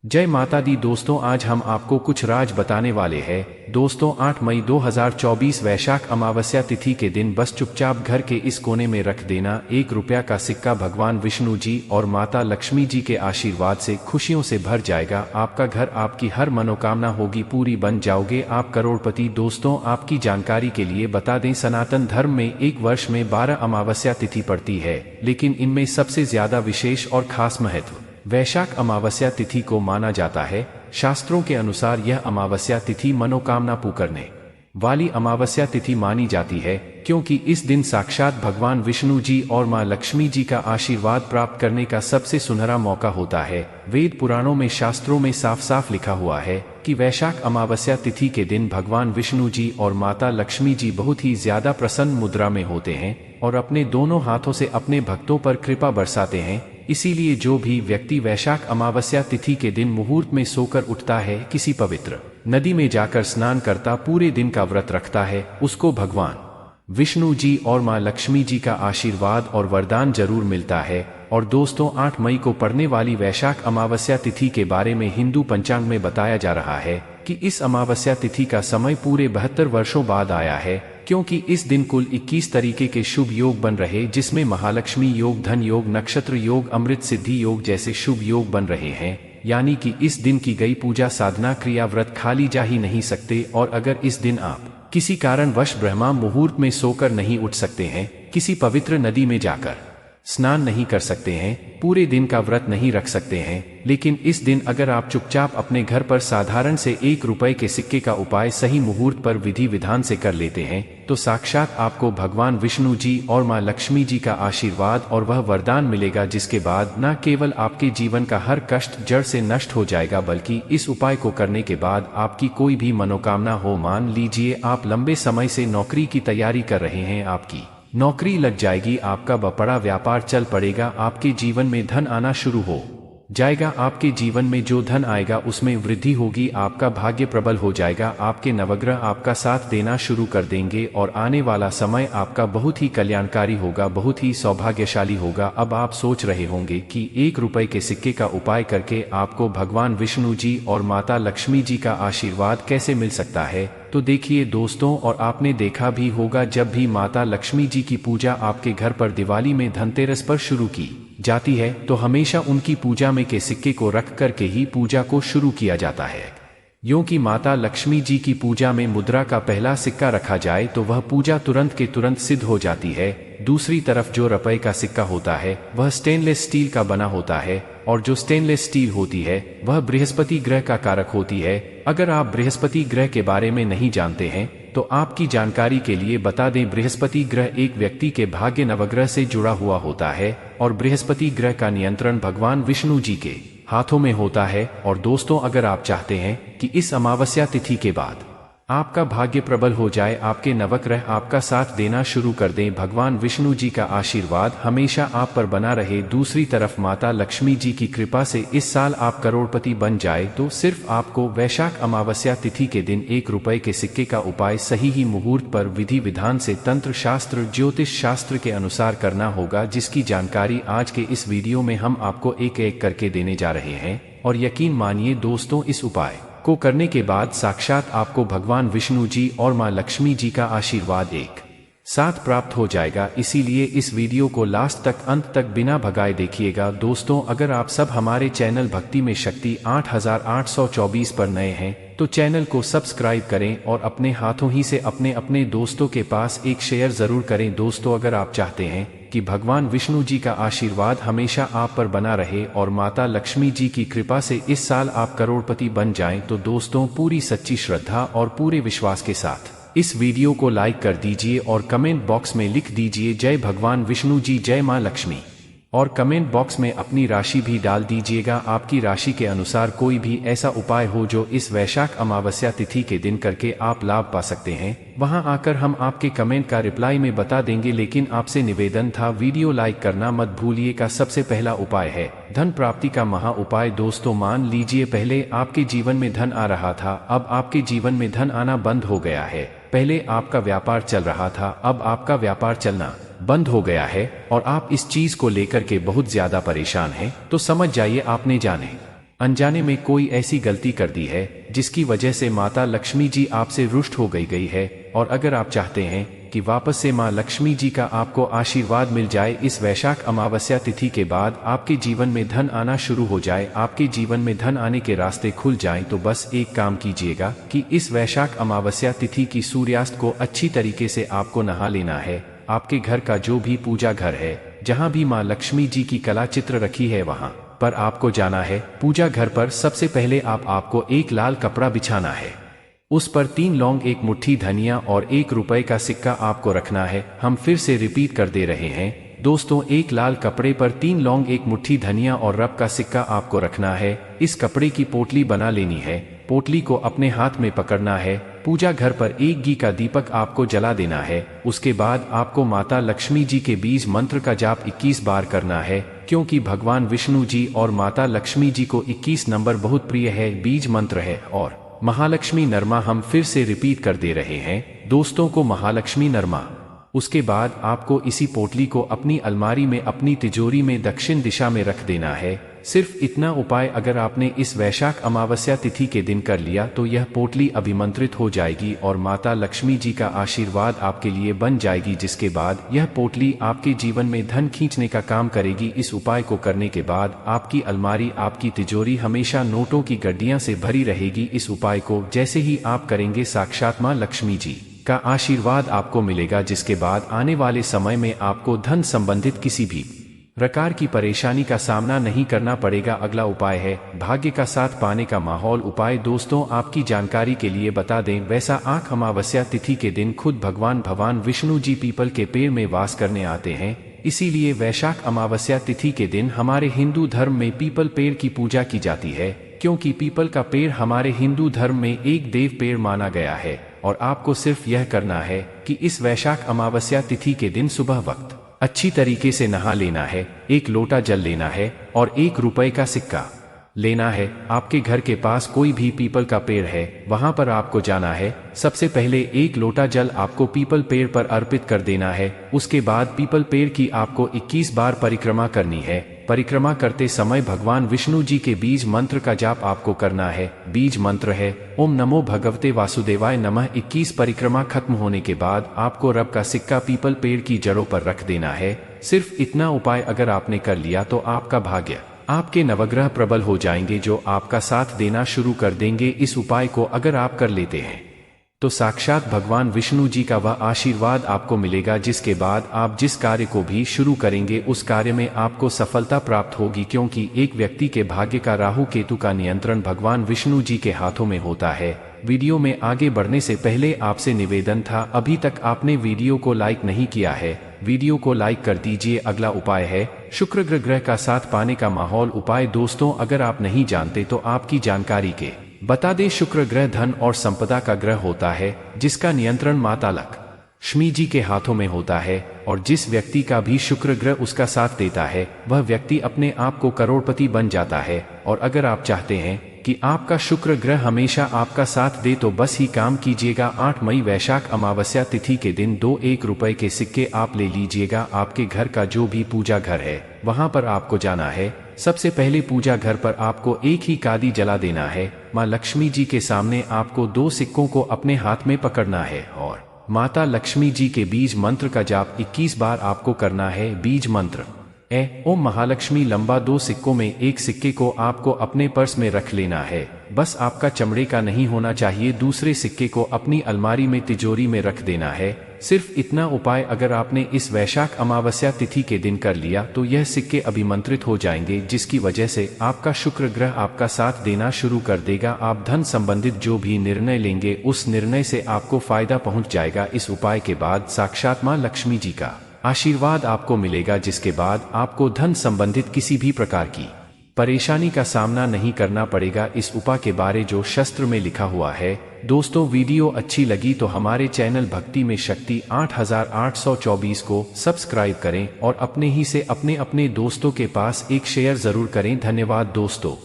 जय माता दी दोस्तों, आज हम आपको कुछ राज बताने वाले हैं। दोस्तों 8 मई 2024 वैशाख अमावस्या तिथि के दिन बस चुपचाप घर के इस कोने में रख देना 1 रुपया का सिक्का। भगवान विष्णु जी और माता लक्ष्मी जी के आशीर्वाद से खुशियों से भर जाएगा आपका घर, आपकी हर मनोकामना होगी पूरी, बन जाओगे आप करोड़पति। दोस्तों आपकी जानकारी के लिए बता दें, सनातन धर्म में एक वर्ष में 12 अमावस्या तिथि पड़ती है, लेकिन इनमें सबसे ज्यादा विशेष और खास महत्व वैशाख अमावस्या तिथि को माना जाता है। शास्त्रों के अनुसार यह अमावस्या तिथि मनोकामना पूर्ण करने वाली अमावस्या तिथि मानी जाती है, क्योंकि इस दिन साक्षात भगवान विष्णु जी और मां लक्ष्मी जी का आशीर्वाद प्राप्त करने का सबसे सुनहरा मौका होता है। वेद पुराणों में शास्त्रों में साफ साफ लिखा हुआ है कि वैशाख अमावस्या तिथि के दिन भगवान विष्णु जी और माता लक्ष्मी जी बहुत ही ज्यादा प्रसन्न मुद्रा में होते हैं और अपने दोनों हाथों से अपने भक्तों पर कृपा बरसाते हैं। इसीलिए जो भी व्यक्ति वैशाख अमावस्या तिथि के दिन मुहूर्त में सोकर उठता है, किसी पवित्र नदी में जाकर स्नान करता, पूरे दिन का व्रत रखता है, उसको भगवान विष्णु जी और मां लक्ष्मी जी का आशीर्वाद और वरदान जरूर मिलता है। और दोस्तों 8 मई को पड़ने वाली वैशाख अमावस्या तिथि के बारे में हिंदू पंचांग में बताया जा रहा है कि इस अमावस्या तिथि का समय पूरे 72 वर्षों बाद आया है, क्योंकि इस दिन कुल 21 तरीके के शुभ योग बन रहे, जिसमें महालक्ष्मी योग, धन योग, नक्षत्र योग, अमृत सिद्धि योग जैसे शुभ योग बन रहे हैं। यानी कि इस दिन की गई पूजा, साधना, क्रिया, व्रत खाली जा ही नहीं सकते। और अगर इस दिन आप किसी कारणवश ब्रह्मा मुहूर्त में सोकर नहीं उठ सकते हैं, किसी पवित्र नदी में जाकर स्नान नहीं कर सकते हैं, पूरे दिन का व्रत नहीं रख सकते हैं, लेकिन इस दिन अगर आप चुपचाप अपने घर पर साधारण से 1 रुपए के सिक्के का उपाय सही मुहूर्त पर विधि विधान से कर लेते हैं, तो साक्षात आपको भगवान विष्णु जी और मां लक्ष्मी जी का आशीर्वाद और वह वरदान मिलेगा, जिसके बाद न केवल आपके जीवन का हर कष्ट जड़ से नष्ट हो जाएगा, बल्कि इस उपाय को करने के बाद आपकी कोई भी मनोकामना हो, मान लीजिए आप लंबे समय से नौकरी की तैयारी कर रहे हैं, आपकी नौकरी लग जाएगी, आपका बड़ा व्यापार चल पड़ेगा, आपके जीवन में धन आना शुरू हो जाएगा, आपके जीवन में जो धन आएगा उसमें वृद्धि होगी, आपका भाग्य प्रबल हो जाएगा, आपके नवग्रह आपका साथ देना शुरू कर देंगे और आने वाला समय आपका बहुत ही कल्याणकारी होगा, बहुत ही सौभाग्यशाली होगा। अब आप सोच रहे होंगे कि 1 रुपए के सिक्के का उपाय करके आपको भगवान विष्णु जी और माता लक्ष्मी जी का आशीर्वाद कैसे मिल सकता है। तो देखिए दोस्तों, और आपने देखा भी होगा, जब भी माता लक्ष्मी जी की पूजा आपके घर पर दिवाली में धनतेरस पर शुरू की जाती है, तो हमेशा उनकी पूजा में के सिक्के को रख करके ही पूजा को शुरू किया जाता है। यूं कि माता लक्ष्मी जी की पूजा में मुद्रा का पहला सिक्का रखा जाए तो वह पूजा तुरंत के तुरंत सिद्ध हो जाती है। दूसरी तरफ जो रुपए का सिक्का होता है वह स्टेनलेस स्टील का बना होता है, और जो स्टेनलेस स्टील होती है वह बृहस्पति ग्रह का कारक होती है। अगर आप बृहस्पति ग्रह के बारे में नहीं जानते हैं तो आपकी जानकारी के लिए बता दें, बृहस्पति ग्रह एक व्यक्ति के भाग्य नवग्रह से जुड़ा हुआ होता है और बृहस्पति ग्रह का नियंत्रण भगवान विष्णु जी के हाथों में होता है। और दोस्तों अगर आप चाहते हैं कि इस अमावस्या तिथि के बाद आपका भाग्य प्रबल हो जाए, आपके नवग्रह आपका साथ देना शुरू कर दें, भगवान विष्णु जी का आशीर्वाद हमेशा आप पर बना रहे, दूसरी तरफ माता लक्ष्मी जी की कृपा से इस साल आप करोड़पति बन जाए, तो सिर्फ आपको वैशाख अमावस्या तिथि के दिन 1 रुपए के सिक्के का उपाय सही ही मुहूर्त पर विधि विधान से तंत्र शास्त्र, ज्योतिष शास्त्र के अनुसार करना होगा, जिसकी जानकारी आज के इस वीडियो में हम आपको एक एक करके देने जा रहे हैं। और यकीन मानिए दोस्तों, इस उपाय को करने के बाद साक्षात आपको भगवान विष्णु जी और मां लक्ष्मी जी का आशीर्वाद एक साथ प्राप्त हो जाएगा। इसीलिए इस वीडियो को लास्ट तक, अंत तक बिना भगाए देखिएगा। दोस्तों अगर आप सब हमारे चैनल भक्ति में शक्ति 8824 पर नए हैं तो चैनल को सब्सक्राइब करें और अपने हाथों ही से अपने अपने दोस्तों के पास एक शेयर जरूर करें। दोस्तों अगर आप चाहते हैं कि भगवान विष्णु जी का आशीर्वाद हमेशा आप पर बना रहे और माता लक्ष्मी जी की कृपा से इस साल आप करोड़पति बन जाएं, तो दोस्तों पूरी सच्ची श्रद्धा और पूरे विश्वास के साथ इस वीडियो को लाइक कर दीजिए और कमेंट बॉक्स में लिख दीजिए जय भगवान विष्णु जी, जय मां लक्ष्मी, और कमेंट बॉक्स में अपनी राशि भी डाल दीजिएगा। आपकी राशि के अनुसार कोई भी ऐसा उपाय हो जो इस वैशाख अमावस्या तिथि के दिन करके आप लाभ पा सकते हैं, वहां आकर हम आपके कमेंट का रिप्लाई में बता देंगे। लेकिन आपसे निवेदन था, वीडियो लाइक करना मत भूलिए। का सबसे पहला उपाय है धन प्राप्ति का महा उपाय। दोस्तों मान लीजिए पहले आपके जीवन में धन आ रहा था, अब आपके जीवन में धन आना बंद हो गया है। पहले आपका व्यापार चल रहा था, अब आपका व्यापार चलना बंद हो गया है और आप इस चीज को लेकर के बहुत ज्यादा परेशान हैं, तो समझ जाइए आपने जाने अनजाने में कोई ऐसी गलती कर दी है जिसकी वजह से माता लक्ष्मी जी आपसे रुष्ट हो गई है, और अगर आप चाहते हैं कि वापस से मां लक्ष्मी जी का आपको आशीर्वाद मिल जाए, इस वैशाख अमावस्या तिथि के बाद आपके जीवन में धन आना शुरू हो जाए, आपके जीवन में धन आने के रास्ते खुल जाएं, तो बस एक काम कीजिएगा कि इस वैशाख अमावस्या तिथि की सूर्यास्त को अच्छी तरीके से आपको नहा लेना है। आपके घर का जो भी पूजा घर है, जहां भी मां लक्ष्मी जी की कला चित्र रखी है, वहां पर आपको जाना है। पूजा घर पर सबसे पहले आपको एक लाल कपड़ा बिछाना है, उस पर 3 लौंग, 1 मुट्ठी धनिया और 1 रुपए का सिक्का आपको रखना है। हम फिर से रिपीट कर दे रहे हैं दोस्तों, एक लाल कपड़े पर 3 लौंग, 1 मुट्ठी धनिया और रब का सिक्का आपको रखना है। इस कपड़े की पोटली बना लेनी है, पोटली को अपने हाथ में पकड़ना है। पूजा घर पर 1 घी का दीपक आपको जला देना है। उसके बाद आपको माता लक्ष्मी जी के बीज मंत्र का जाप 21 बार करना है, क्योंकि भगवान विष्णु जी और माता लक्ष्मी जी को 21 नंबर बहुत प्रिय है, बीज मंत्र है। और महालक्ष्मी नरमा हम फिर से रिपीट कर दे रहे हैं दोस्तों को, महालक्ष्मी नरमा। उसके बाद आपको इसी पोटली को अपनी अलमारी में, अपनी तिजोरी में दक्षिण दिशा में रख देना है। सिर्फ इतना उपाय अगर आपने इस वैशाख अमावस्या तिथि के दिन कर लिया तो यह पोटली अभिमंत्रित हो जाएगी और माता लक्ष्मी जी का आशीर्वाद आपके लिए बन जाएगी, जिसके बाद यह पोटली आपके जीवन में धन खींचने का काम करेगी। इस उपाय को करने के बाद आपकी अलमारी, आपकी तिजोरी हमेशा नोटों की गड्डियां से भरी रहेगी। इस उपाय को जैसे ही आप करेंगे, साक्षात मां लक्ष्मी जी का आशीर्वाद आपको मिलेगा, जिसके बाद आने वाले समय में आपको धन संबंधित किसी भी प्रकार की परेशानी का सामना नहीं करना पड़ेगा। अगला उपाय है भाग्य का साथ पाने का माहौल उपाय। दोस्तों, आपकी जानकारी के लिए बता दें, वैशाख अमावस्या तिथि के दिन खुद भगवान विष्णु जी पीपल के पेड़ में वास करने आते हैं। इसीलिए वैशाख अमावस्या तिथि के दिन हमारे हिंदू धर्म में पीपल पेड़ की पूजा की जाती है, क्योंकि पीपल का पेड़ हमारे हिंदू धर्म में एक देव पेड़ माना गया है। और आपको सिर्फ यह करना है कि इस वैशाख अमावस्या तिथि के दिन सुबह वक्त अच्छी तरीके से नहा लेना है, 1 लोटा जल लेना है और 1 रुपए का सिक्का लेना है। आपके घर के पास कोई भी पीपल का पेड़ है, वहां पर आपको जाना है। सबसे पहले 1 लोटा जल आपको पीपल पेड़ पर अर्पित कर देना है। उसके बाद पीपल पेड़ की आपको 21 बार परिक्रमा करनी है। परिक्रमा करते समय भगवान विष्णु जी के बीज मंत्र का जाप आपको करना है। बीज मंत्र है ओम नमो भगवते वासुदेवाय नमः। 21 परिक्रमा खत्म होने के बाद आपको रब का सिक्का पीपल पेड़ की जड़ों पर रख देना है। सिर्फ इतना उपाय अगर आपने कर लिया तो आपका भाग्य, आपके नवग्रह प्रबल हो जाएंगे, जो आपका साथ देना शुरू कर देंगे। इस उपाय को अगर आप कर लेते हैं तो साक्षात भगवान विष्णु जी का वह आशीर्वाद आपको मिलेगा, जिसके बाद आप जिस कार्य को भी शुरू करेंगे उस कार्य में आपको सफलता प्राप्त होगी, क्योंकि एक व्यक्ति के भाग्य का राहु केतु का नियंत्रण भगवान विष्णु जी के हाथों में होता है। वीडियो में आगे बढ़ने से पहले आपसे निवेदन था, अभी तक आपने वीडियो को लाइक नहीं किया है, वीडियो को लाइक कर दीजिए। अगला उपाय है शुक्र ग्रह का साथ पाने का माहौल उपाय। दोस्तों, अगर आप नहीं जानते तो आपकी जानकारी के बता दें, शुक्र ग्रह धन और संपदा का ग्रह होता है, जिसका नियंत्रण माता लक्ष्मी जी के हाथों में होता है। और जिस व्यक्ति का भी शुक्र ग्रह उसका साथ देता है, वह व्यक्ति अपने आप को करोड़पति बन जाता है। और अगर आप चाहते हैं कि आपका शुक्र ग्रह हमेशा आपका साथ दे तो बस ही काम कीजिएगा। 8 मई वैशाख अमावस्या तिथि के दिन 2 1 रुपए के सिक्के आप ले लीजिएगा। आपके घर का जो भी पूजा घर है वहां पर आपको जाना है। सबसे पहले पूजा घर पर आपको एक ही कादी जला देना है। मां लक्ष्मी जी के सामने आपको 2 सिक्कों को अपने हाथ में पकड़ना है और माता लक्ष्मी जी के बीज मंत्र का जाप 21 बार आपको करना है। बीज मंत्र ओम महालक्ष्मी लंबा। 2 सिक्कों में 1 सिक्के को आपको अपने पर्स में रख लेना है, बस आपका चमड़े का नहीं होना चाहिए। दूसरे सिक्के को अपनी अलमारी में तिजोरी में रख देना है। सिर्फ इतना उपाय अगर आपने इस वैशाख अमावस्या तिथि के दिन कर लिया तो यह सिक्के अभिमंत्रित हो जाएंगे, जिसकी वजह से आपका शुक्र ग्रह आपका साथ देना शुरू कर देगा। आप धन संबंधित जो भी निर्णय लेंगे उस निर्णय से आपको फायदा पहुंच जाएगा। इस उपाय के बाद साक्षात मां लक्ष्मी जी का आशीर्वाद आपको मिलेगा, जिसके बाद आपको धन संबंधित किसी भी प्रकार की परेशानी का सामना नहीं करना पड़ेगा। इस उपाय के बारे जो शास्त्र में लिखा हुआ है। दोस्तों, वीडियो अच्छी लगी तो हमारे चैनल भक्ति में शक्ति 8824 को सब्सक्राइब करें और अपने ही से अपने दोस्तों के पास एक शेयर जरूर करें। धन्यवाद दोस्तों।